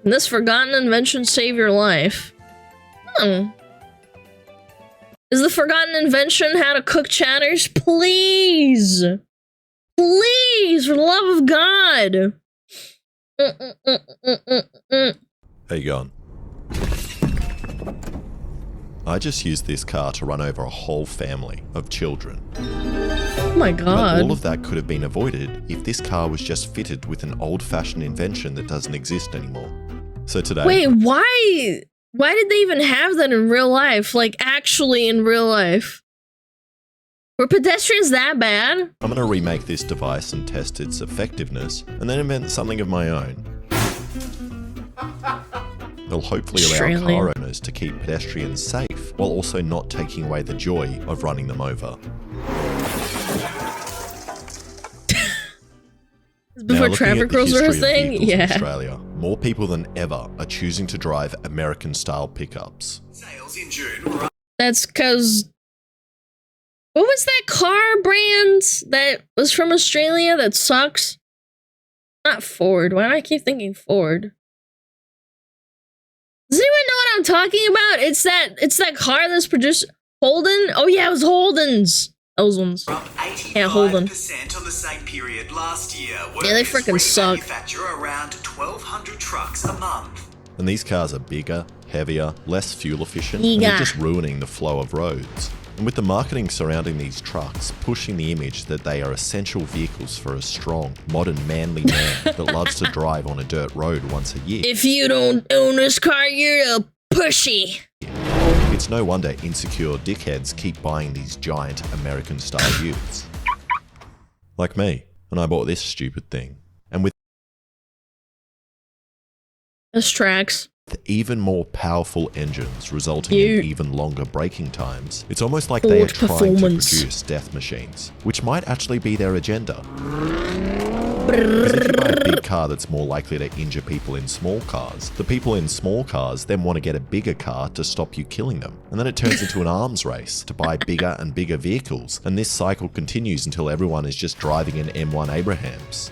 Can this forgotten invention save your life? Hmm. Is the forgotten invention how to cook chatters? Please! Please, for the love of God! How you going? I just used this car to run over a whole family of children. Oh my God. But all of that could have been avoided if this car was just fitted with an old-fashioned invention that doesn't exist anymore. So today... Wait, why? Why did they even have that in real life? Like, actually in real life? Were pedestrians that bad? I'm gonna remake this device and test its effectiveness, and then invent something of my own. They'll hopefully allow car owners to keep pedestrians safe, while also not taking away the joy of running them over. Before traffic rules were a thing? Yeah. In Australia, more people than ever are choosing to drive American-style pickups. Sales in June. That's because... What was that car brand that was from Australia that sucks? Not Ford. Why do I keep thinking Ford? Does anyone know what I'm talking about? It's that car that's produced... Holden? Oh yeah, it was Holden's. Those ones. Yeah, Holden. On the same period last year. Yeah, they freaking suck. Manufacture around 1,200 trucks a month. And these cars are bigger, heavier, less fuel efficient, and they're just ruining the flow of roads. And with the marketing surrounding these trucks, pushing the image that they are essential vehicles for a strong, modern, manly man that loves to drive on a dirt road once a year. If you don't own this car, you're a pushy. It's no wonder insecure dickheads keep buying these giant American-style utes. Like me, and I bought this stupid thing. And with this tracks. Even more powerful engines resulting in even longer braking times, it's almost like they are trying to produce death machines, which might actually be their agenda. Because if you buy a big car that's more likely to injure people in small cars, the people in small cars then want to get a bigger car to stop you killing them. And then it turns into an arms race to buy bigger and bigger vehicles, and this cycle continues until everyone is just driving an M1 Abrahams.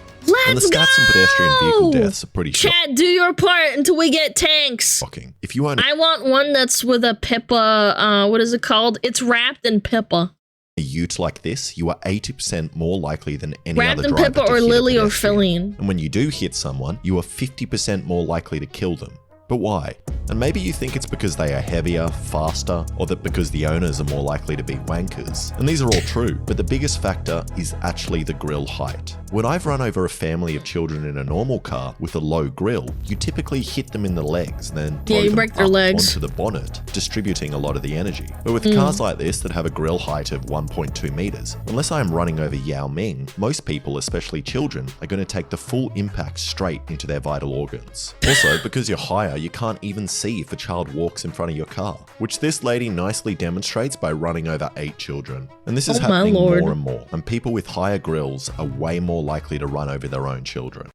And the stats on pedestrian vehicle deaths are pretty shocking. Chat, do your part until we get tanks. If you own I want one that's with a Pippa, what is it called? It's wrapped in Pippa. A ute like this, you are 80% more likely than any wrapped other in driver Pippa to or hit Lily a or pedestrian. Feline. And when you do hit someone, you are 50% more likely to kill them. But why? And maybe you think it's because they are heavier, faster, or that because the owners are more likely to be wankers. And these are all true, but the biggest factor is actually the grille height. When I've run over a family of children in a normal car with a low grille, you typically hit them in the legs, then throw them break their up legs onto the bonnet, distributing a lot of the energy. But with cars like this that have a grille height of 1.2 meters, unless I am running over Yao Ming, most people, especially children, are going to take the full impact straight into their vital organs. Also, because you're higher, you can't even see if a child walks in front of your car, which this lady nicely demonstrates by running over 8 children. And this is happening more and more, and people with higher grills are way more likely to run over their own children.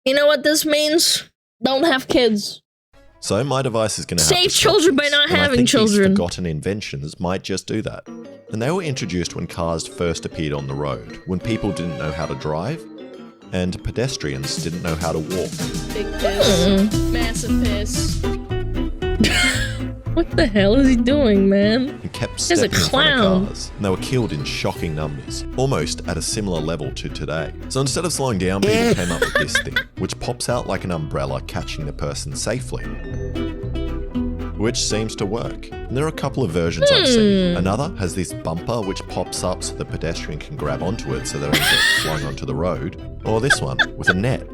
You know what this means? Don't have kids. So my device is going to save children by not having children. These forgotten inventions might just do that. And they were introduced when cars first appeared on the road, when people didn't know how to drive, and pedestrians didn't know how to walk. Big piss. Massive piss. What the hell is he doing, man? And kept stepping in front of cars. And they were killed in shocking numbers, almost at a similar level to today. So instead of slowing down, people came up with this thing, which pops out like an umbrella catching the person safely. Which seems to work. And there are a couple of versions I've seen. Another has this bumper which pops up so the pedestrian can grab onto it so they don't get flung onto the road. Or this one, with a net.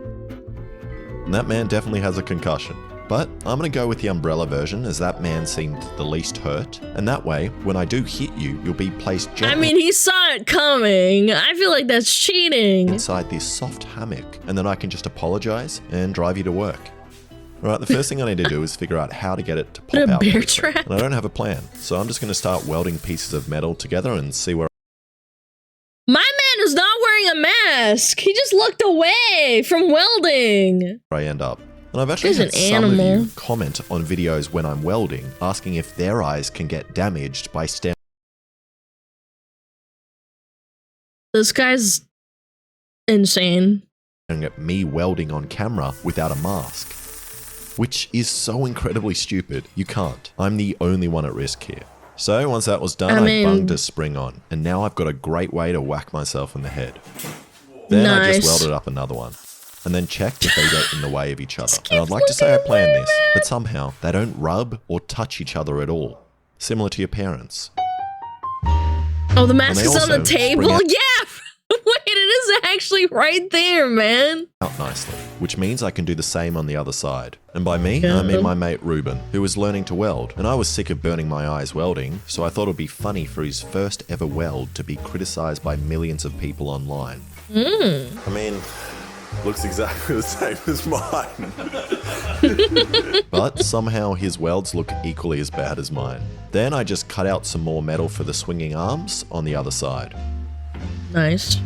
And that man definitely has a concussion. But I'm going to go with the umbrella version as that man seemed the least hurt. And that way, when I do hit you, you'll be placed gently. I mean, he saw it coming. I feel like that's cheating. Inside this soft hammock. And then I can just apologize and drive you to work. Alright, the first thing I need to do is figure out how to get it to pop out. Bear trap. And I don't have a plan. So I'm just going to start welding pieces of metal together and see where... My man is not wearing a mask. He just looked away from welding. I end up. And I've actually had some of you comment on videos when I'm welding, asking if their eyes can get damaged by staring This guy's insane. At me welding on camera without a mask, which is so incredibly stupid. You can't. I'm the only one at risk here. So once that was done, I bunged a spring on, and now I've got a great way to whack myself in the head. Then I just welded up another one, and then checked if they get in the way of each other. And I'd like to say I planned this, but somehow they don't rub or touch each other at all, similar to your parents. Oh, the mask is on the table? Yeah! Wait, it is actually right there, man. Out nicely, which means I can do the same on the other side. And by me, I mean my mate Ruben, who was learning to weld, and I was sick of burning my eyes welding, so I thought it would be funny for his first ever weld to be criticized by millions of people online. I mean, looks exactly the same as mine. But somehow his welds look equally as bad as mine. Then I just cut out some more metal for the swinging arms on the other side. Nice.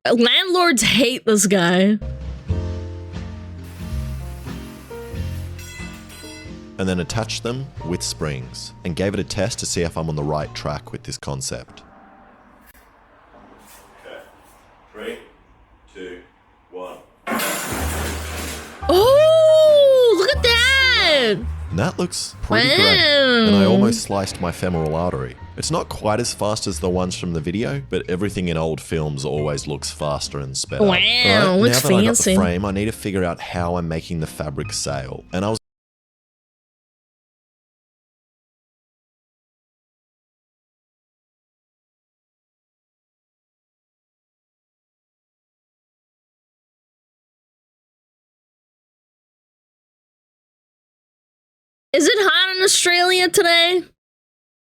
Landlords hate this guy. And then attached them with springs and gave it a test to see if I'm on the right track with this concept. Okay. 3, 2, 1. Oh, look at that! And that looks pretty great. And I almost sliced my femoral artery. It's not quite as fast as the ones from the video, but everything in old films always looks faster and sped up. Wow, Right, looks now that I got fancy. the frame, I need to figure out how I'm making the fabric sail. And I was Is it hot in Australia today?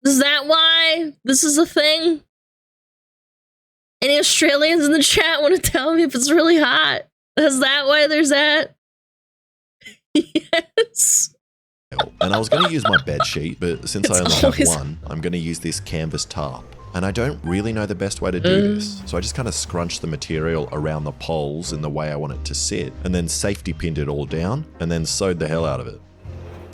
Is that why this is a thing? Any Australians in the chat want to tell me if it's really hot? Is that why there's that? Yes. and I was going to use my bed sheet, but since I only have always- one, I'm going to use this canvas tarp. And I don't really know the best way to do this. So I just kind of scrunched the material around the poles in the way I want it to sit, and then safety pinned it all down, and then sewed the hell out of it.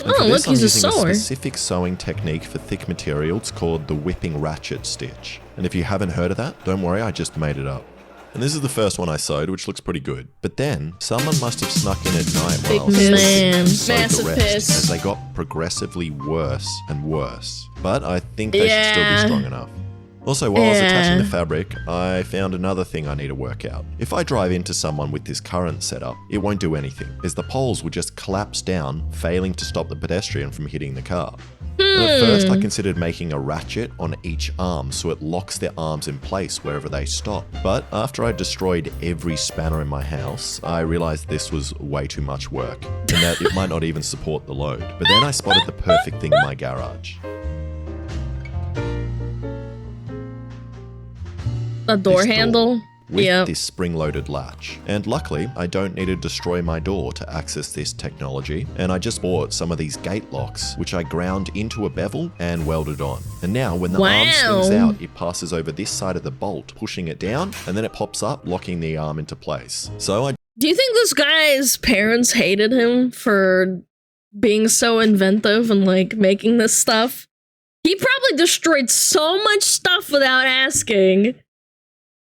And Oh, for look, this, I'm he's a using sewer. a specific sewing technique for thick materials called the whipping ratchet stitch. And if you haven't heard of that, don't worry, I just made it up. And this is the first one I sewed, which looks pretty good. But then, someone must have snuck in at night while I was Big sleeping man. and sewed Massive the rest, piss. as they got progressively worse and worse. But I think they should still be strong enough. Also, while I was attaching the fabric, I found another thing I need to work out. If I drive into someone with this current setup, it won't do anything, as the poles will just collapse down, failing to stop the pedestrian from hitting the car. And at first, I considered making a ratchet on each arm so it locks their arms in place wherever they stop. But after I destroyed every spanner in my house, I realized this was way too much work, and that it might not even support the load. But then I spotted the perfect thing in my garage. A door This door handle? with Yep. this spring-loaded latch. And luckily, I don't need to destroy my door to access this technology, and I just bought some of these gate locks, which I ground into a bevel and welded on. And now, when the arm swings Wow. out, it passes over this side of the bolt, pushing it down, and then it pops up, locking the arm into place. So I Do you think this guy's parents hated him for being so inventive and like making this stuff? He probably destroyed so much stuff without asking.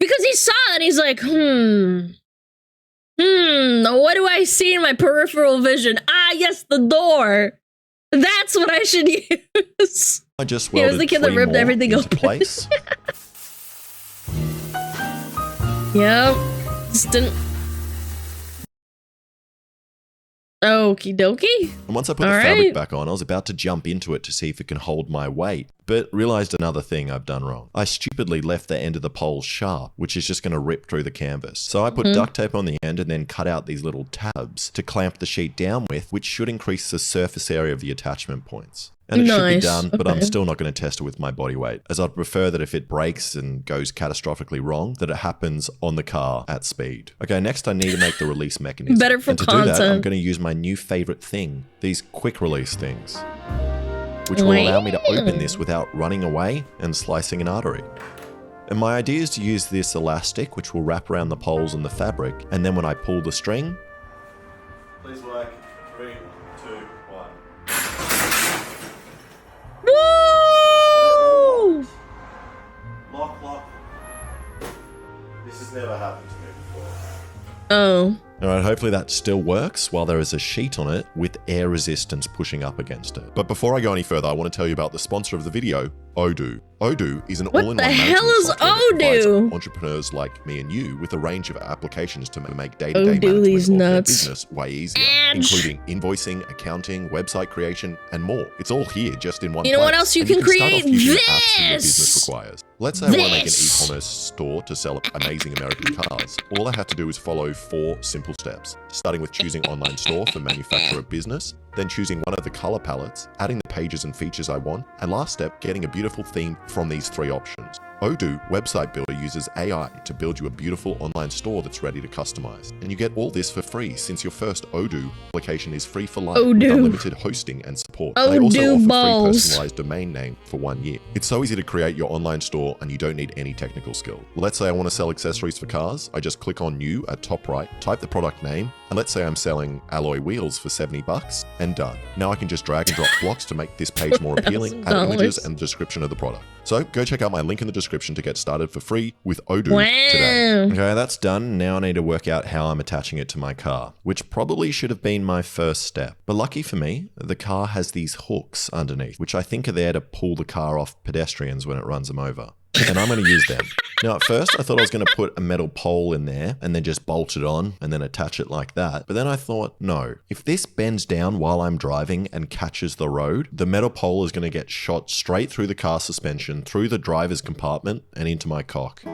Because he saw it and he's like, what do I see in my peripheral vision? Ah, yes, the door. That's what I should use. just He was welded the kid that 3 ripped more everything into open. place. Yep. Just didn't. Okie dokie. And once I put the fabric back on, I was about to jump into it to see if it can hold my weight, but realized another thing I've done wrong. I stupidly left the end of the pole sharp, which is just going to rip through the canvas. So I put duct tape on the end and then cut out these little tabs to clamp the sheet down with, which should increase the surface area of the attachment points. And it should be done, but I'm still not going to test it with my body weight, as I'd prefer that if it breaks and goes catastrophically wrong, that it happens on the car at speed. Okay, next I need to make the release mechanism. Better for and to do that, I'm content. going to use my new favorite thing, these quick release things, which will allow me to open this without running away and slicing an artery. And my idea is to use this elastic, which will wrap around the poles and the fabric, and then when I pull the string, Please work. 3, 2, never happened to me before. Oh. Alright, hopefully that still works while there is a sheet on it with air resistance pushing up against it. But before I go any further, I want to tell you about the sponsor of the video, Odoo. Odoo is an all-in-one management hell is software that provides Odoo? entrepreneurs like me and you with a range of applications to make day-to-day Odoo these management of their nuts. business way easier, Ouch. including invoicing, accounting, website creation, and more. It's all here just in one You know place. what else you And can start off create? using the apps that your This! business requires. Let's say I want to make an This! e-commerce store to sell amazing American cars. All I have to do is follow 4 simple steps, starting with choosing online store for manufacturer business, then choosing one of the color palettes, adding the pages and features I want, and last step, getting a beautiful theme from these 3 options. Odoo Website Builder uses AI to build you a beautiful online store that's ready to customize. And you get all this for free since your first Odoo application is free for life with unlimited hosting and support. They also Odoo offer balls. free personalized domain name for 1 year. It's so easy to create your online store and you don't need any technical skill. Let's say I want to sell accessories for cars. I just click on new at top right, type the product name, and let's say I'm selling alloy wheels for $70 and done. Now I can just drag and drop blocks to make this page more appealing, add images and the description of the product. So go check out my link in the description to get started for free with Odoo today. Okay, that's done. Now I need to work out how I'm attaching it to my car, which probably should have been my first step. But lucky for me, the car has these hooks underneath, which I think are there to pull the car off pedestrians when it runs them over. And I'm going to use them. Now, at first, I thought I was going to put a metal pole in there and then just bolt it on and then attach it like that. But then I thought, no, if this bends down while I'm driving and catches the road, the metal pole is going to get shot straight through the car suspension, through the driver's compartment, and into my cock.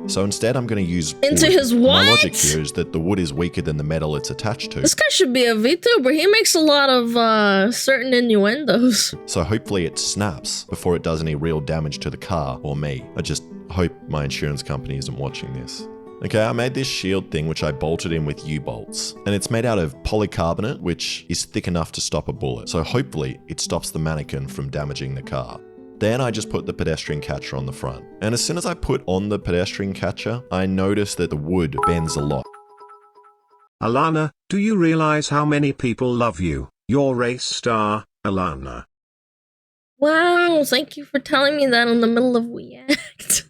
So instead, I'm going to use Into wood. his what? My logic here is that the wood is weaker than the metal it's attached to. This guy should be a VTuber. He makes a lot of certain innuendos. So hopefully it snaps before it does any real damage to the car or me. I just hope my insurance company isn't watching this. Okay, I made this shield thing which I bolted in with U-bolts. And it's made out of polycarbonate, which is thick enough to stop a bullet. So hopefully it stops the mannequin from damaging the car. Then I just put the pedestrian catcher on the front. And as soon as I put on the pedestrian catcher, I noticed that the wood bends a lot. Alana, do you realize how many people love you? Your race star, Alana. Wow, thank you for telling me that in the middle of React.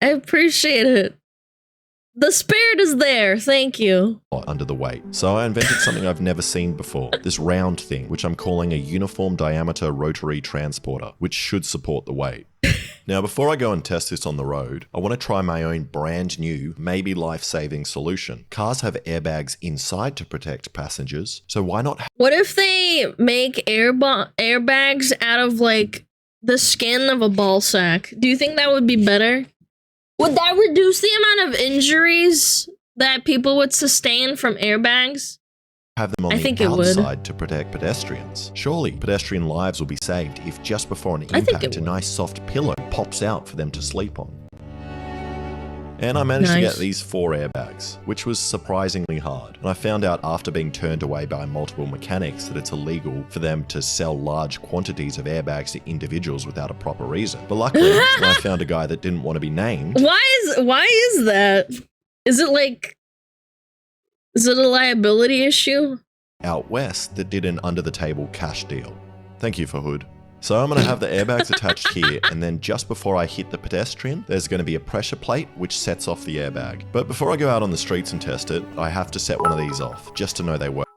I appreciate it. The spirit is there, thank you. Under the weight. So I invented something I've never seen before. This round thing, which I'm calling a uniform diameter rotary transporter, which should support the weight. Now, before I go and test this on the road, I want to try my own brand new, maybe life-saving solution. Cars have airbags inside to protect passengers, so why not? What if they make airbags out of, like, the skin of a ball sack? Do you think that would be better? Would that reduce the amount of injuries that people would sustain from airbags? Have them on the outside to protect pedestrians. Surely pedestrian lives will be saved if just before an impact a nice soft pillow pops out for them to sleep on. And I managed to get these 4 airbags, which was surprisingly hard. And I found out after being turned away by multiple mechanics that it's illegal for them to sell large quantities of airbags to individuals without a proper reason. But luckily, I found a guy that didn't want to be named. Why is that? Is it a liability issue? Out west that did an under-the-table cash deal. Thank you, Fahood. So I'm going to have the airbags attached here, and then just before I hit the pedestrian, there's going to be a pressure plate which sets off the airbag. But before I go out on the streets and test it, I have to set one of these off, just to know they work.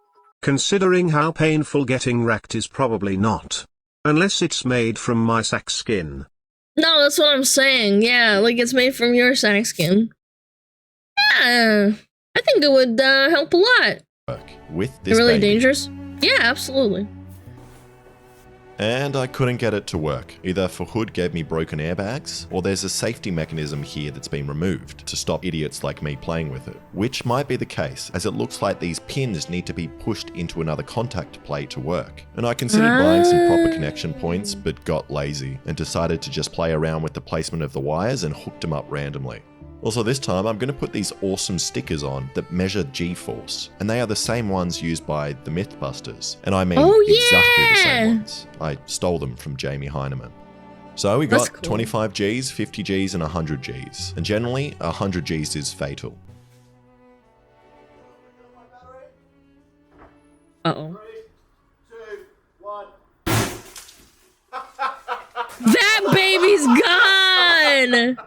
Considering how painful getting wrecked is, probably not. Unless it's made from my sack skin. No, that's what I'm saying. Yeah, like it's made from your sack skin. Yeah, I think it would help a lot. With this really baby. Dangerous? Yeah, absolutely. And I couldn't get it to work. Either Fahood gave me broken airbags, or there's a safety mechanism here that's been removed to stop idiots like me playing with it. Which might be the case, as it looks like these pins need to be pushed into another contact plate to work. And I considered buying some proper connection points, but got lazy, and decided to just play around with the placement of the wires and hooked them up randomly. Also this time, I'm going to put these awesome stickers on that measure G-force, and they are the same ones used by the Mythbusters. And I mean exactly the same ones. I stole them from Jamie Heineman. So we got 25 Gs, 50 Gs, and 100 Gs. And generally, 100 Gs is fatal. Uh-oh. That baby's gone!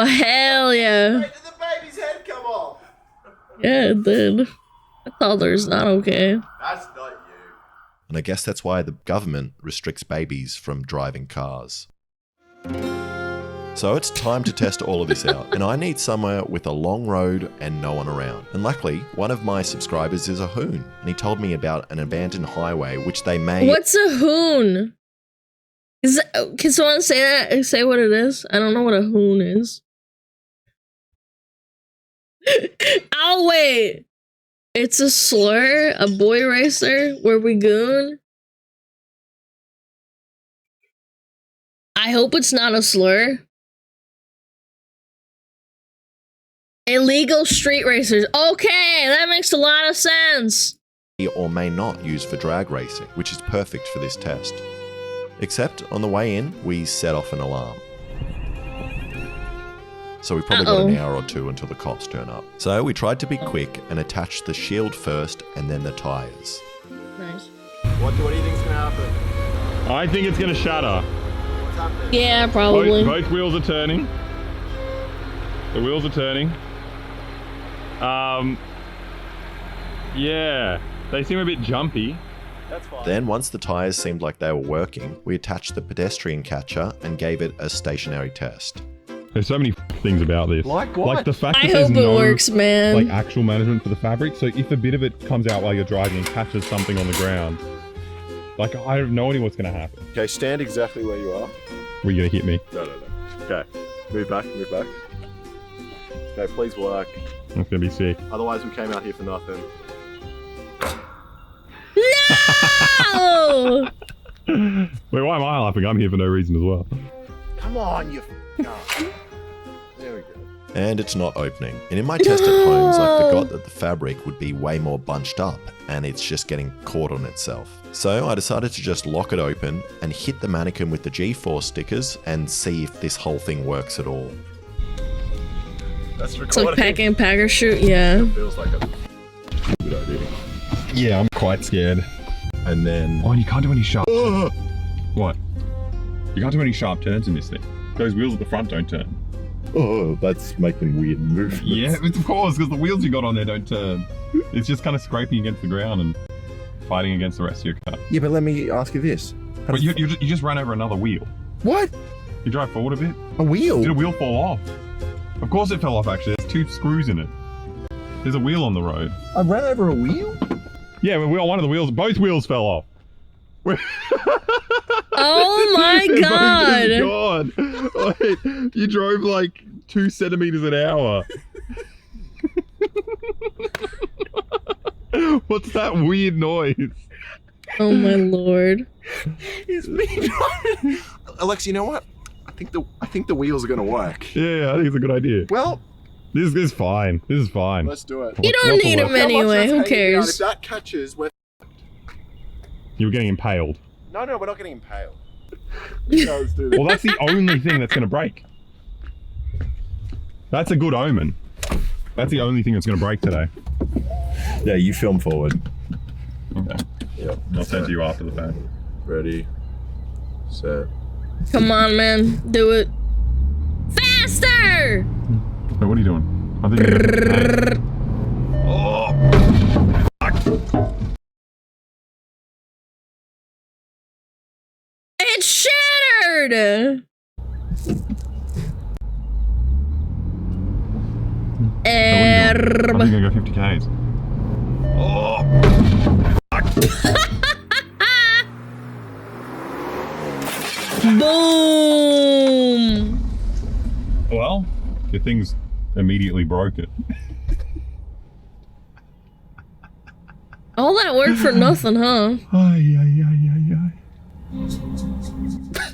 Oh, hell yeah. Wait, did the baby's head come off? Yeah, it did. I thought there's not okay. That's not you. And I guess that's why the government restricts babies from driving cars. So it's time to test all of this out, and I need somewhere with a long road and no one around. And luckily, one of my subscribers is a hoon, and he told me about an abandoned highway which they may— What's a hoon? Can someone say that? Say what it is? I don't know what a hoon is. Oh, wait. It's a slur? A boy racer? Where we goon? I hope it's not a slur. Illegal street racers. Okay, that makes a lot of sense. or may not use for drag racing, which is perfect for this test. Except on the way in, we set off an alarm. So we probably got an hour or two until the cops turn up. So we tried to be quick and attach the shield first and then the tyres. Nice. What do you think's gonna happen? I think it's gonna shatter. What's happening? Yeah, probably. Both wheels are turning. The wheels are turning. Yeah, they seem a bit jumpy. That's fine. Then once the tyres seemed like they were working, we attached the pedestrian catcher and gave it a stationary test. There's so many things about this. Like what? Like the fact I that there's hope it no works, man. like actual management for the fabric. So if a bit of it comes out while you're driving and catches something on the ground, like I have no idea what's gonna happen. Okay, stand exactly where you are. Were you gonna hit me? No. Okay, move back, move back. Okay, please work. That's gonna be sick. Otherwise we came out here for nothing. No! Wait, why am I laughing? I'm here for no reason as well. Come on, you f***er. There we go. And it's not opening. And in my test at Homes, I forgot that the fabric would be way more bunched up and it's just getting caught on itself. So I decided to just lock it open and hit the mannequin with the G-force stickers and see if this whole thing works at all. That's recording. It's like packing a packer shoot, yeah. Feels like a good idea. Yeah, I'm quite scared. And then... Oh, and you can't do any sharp... What? You can't do any sharp turns in this thing. Those wheels at the front don't turn. Oh, that's making weird movements. Yeah, of course, because the wheels you got on there don't turn. It's just kind of scraping against the ground and fighting against the rest of your car. Yeah, but let me ask you this. But you just ran over another wheel. What? You drive forward a bit. A wheel? Did a wheel fall off? Of course it fell off, actually. There's 2 screws in it. There's a wheel on the road. I ran over a wheel? Yeah, one of the wheels, both wheels fell off. Oh my god! Wait, you drove like 2 centimeters an hour. What's that weird noise? Oh my lord. It's me driving. Alex, you know what? I think the wheels are gonna work. Yeah, I think it's a good idea. Well, This is fine. This is fine. let's do it. You don't need them anyway, who cares? If that catches, we're... You were getting impaled. No, we're not getting impaled. Let's do this. Well, that's the only thing that's going to break. That's a good omen. That's the only thing that's going to break today. Yeah, you film forward. Okay. Yep. I'll send to you after the fact. Ready, set. Come on, man. Do it. Faster! Wait, what are you doing? I think you're It shattered! I think you're going to go 50 Ks. Boom! Well, your thing's immediately broken. All that work for nothing, huh? Ay.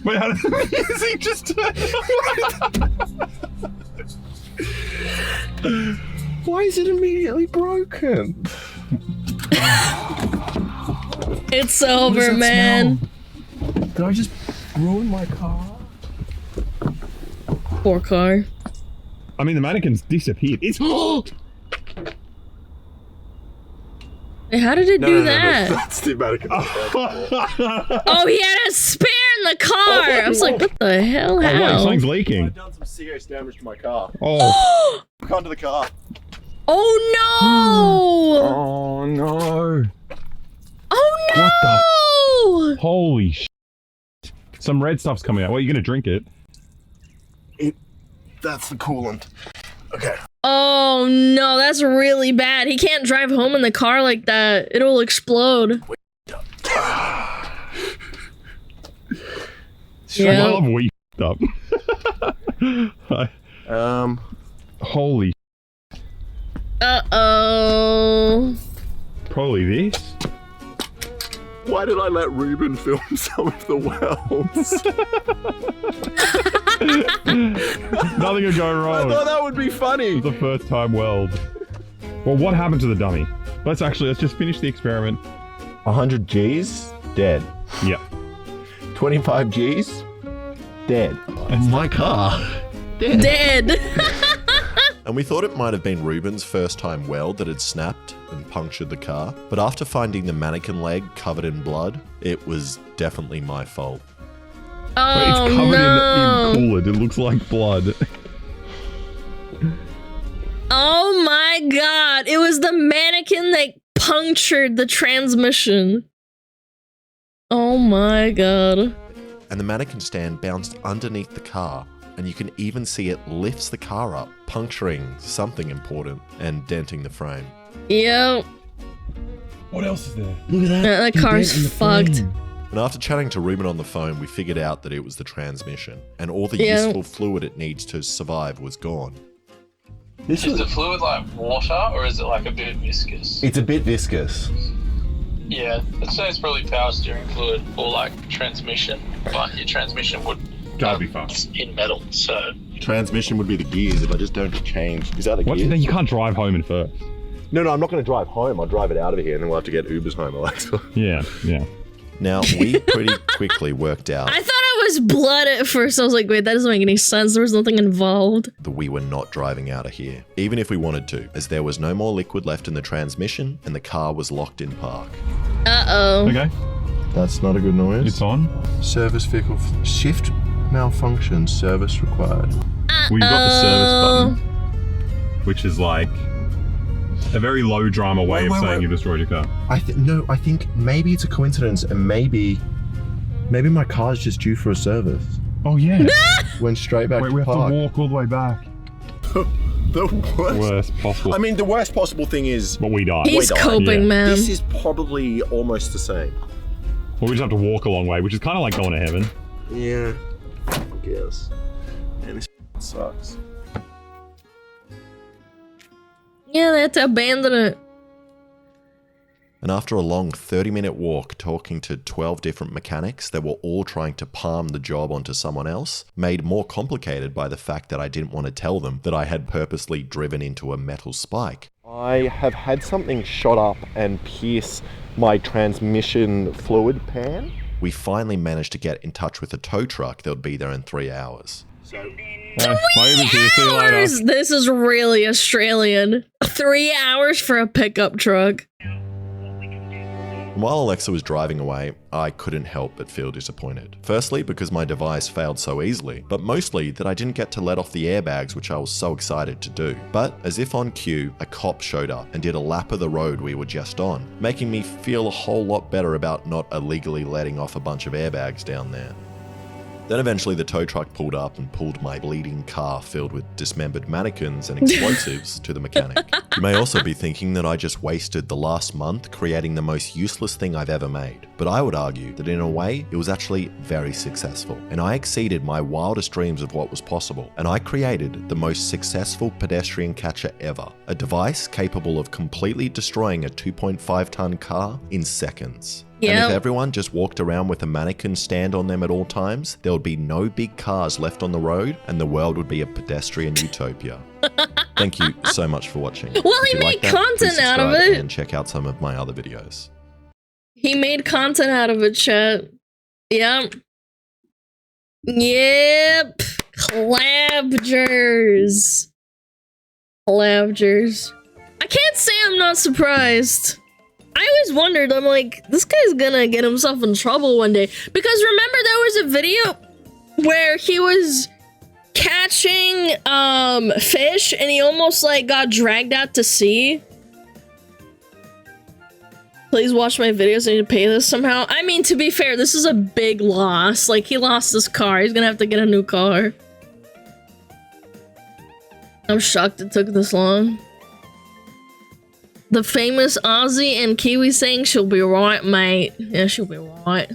Wait, how did the music just turn? Why is it immediately broken? It's over, man. Did I just ruin my car? Poor car. I mean, the mannequin's disappeared. It's... Hey, how did it do that? That's the mannequin. Oh, he had a spare in the car. I was like, what the hell? Oh, wait, How? something's leaking. I've done some serious damage to my car. Oh. Look under the car. Oh no! Oh, no. Oh no! What the? Holy sh**. Some red stuff's coming out. What, are you going to drink it? That's the coolant. Okay. Oh no, that's really bad. He can't drive home in the car like that. It'll explode. Yeah. Well, we up. Holy. Uh-oh. Probably this. Why did I let Ruben film some of the welds? Nothing could go wrong. I thought that would be funny. It's the first time weld. Well, what happened to the dummy? Let's just finish the experiment. 100 G's, dead. Yep. 25 G's, dead. And my car, Dead. And we thought it might have been Ruben's first time weld that had snapped and punctured the car, but after finding the mannequin leg covered in blood, it was definitely my fault. Oh it's covered no. in coolant. It looks like blood. Oh my god. It was the mannequin that punctured the transmission. Oh my god. And the mannequin stand bounced underneath the car, and you can even see it lifts the car up, puncturing something important and denting the frame. Yep. What else is there? Look at that. That car's fucked. And after chatting to Ruben on the phone, we figured out that it was the transmission, and all the Yeah. useful fluid it needs to survive was gone. Is the fluid like water or is it like a bit viscous? It's a bit viscous. Yeah, I'd say it's probably power steering fluid or like transmission, but your transmission would Gotta be fun. in metal, so Transmission would be the gears if I just don't change. Is that the What? gears? You can't drive home in first. No, I'm not going to drive home. I'll drive it out of here and then we'll have to get Ubers home, Alexa. Yeah, yeah. Now, we pretty quickly worked out I thought it was blood at first. I was like, wait, that doesn't make any sense. There was nothing involved. that we were not driving out of here, even if we wanted to, as there was no more liquid left in the transmission and the car was locked in park. Uh-oh. Okay, That's not a good noise. it's on. Service vehicle shift malfunction. Service required. Well, you've got the service button, which is like a very low drama way of saying you destroyed your car. I think maybe it's a coincidence, and maybe my car's just due for a service. Oh yeah. Went straight back Wait, to we have park. to walk all the way back. The worst. Worst possible. I mean, the worst possible thing is But we died. He's Wait, coping, yeah. man. this is probably almost the same. Well, we just have to walk a long way, which is kind of like going to heaven. Yeah, I guess. And this sucks. Yeah, they had to abandon it. And after a long 30-minute walk talking to 12 different mechanics that were all trying to palm the job onto someone else, made more complicated by the fact that I didn't want to tell them that I had purposely driven into a metal spike. I have had something shot up and pierce my transmission fluid pan. We finally managed to get in touch with a tow truck that would be there in 3 hours. My Uber's here. See you later. Hours? This is really Australian. 3 hours for a pickup truck. And while Alexa was driving away, I couldn't help but feel disappointed. Firstly, because my device failed so easily, but mostly that I didn't get to let off the airbags, which I was so excited to do. But as if on cue, a cop showed up and did a lap of the road we were just on, making me feel a whole lot better about not illegally letting off a bunch of airbags down there. Then eventually the tow truck pulled up and pulled my bleeding car filled with dismembered mannequins and explosives to the mechanic. You may also be thinking that I just wasted the last month creating the most useless thing I've ever made. But I would argue that in a way, it was actually very successful. And I exceeded my wildest dreams of what was possible. And I created the most successful pedestrian catcher ever. A device capable of completely destroying a 2.5 ton car in seconds. And Yep. if everyone just walked around with a mannequin stand on them at all times, there would be no big cars left on the road and the world would be a pedestrian utopia. Thank you so much for watching. Well, If he you made like that, content please out of subscribe it. and check out some of my other videos. He made content out of it, chat. Yep. Yep. Collabgers. Collabgers. I can't say I'm not surprised. I always wondered, I'm like, this guy's gonna get himself in trouble one day. Because remember there was a video where he was catching fish and he almost like got dragged out to sea? Please watch my videos. I need to pay this somehow. I mean, to be fair, this is a big loss. Like, he lost his car. He's gonna have to get a new car. I'm shocked it took this long. The famous Aussie and Kiwi saying, she'll be right, mate. Yeah, she'll be right.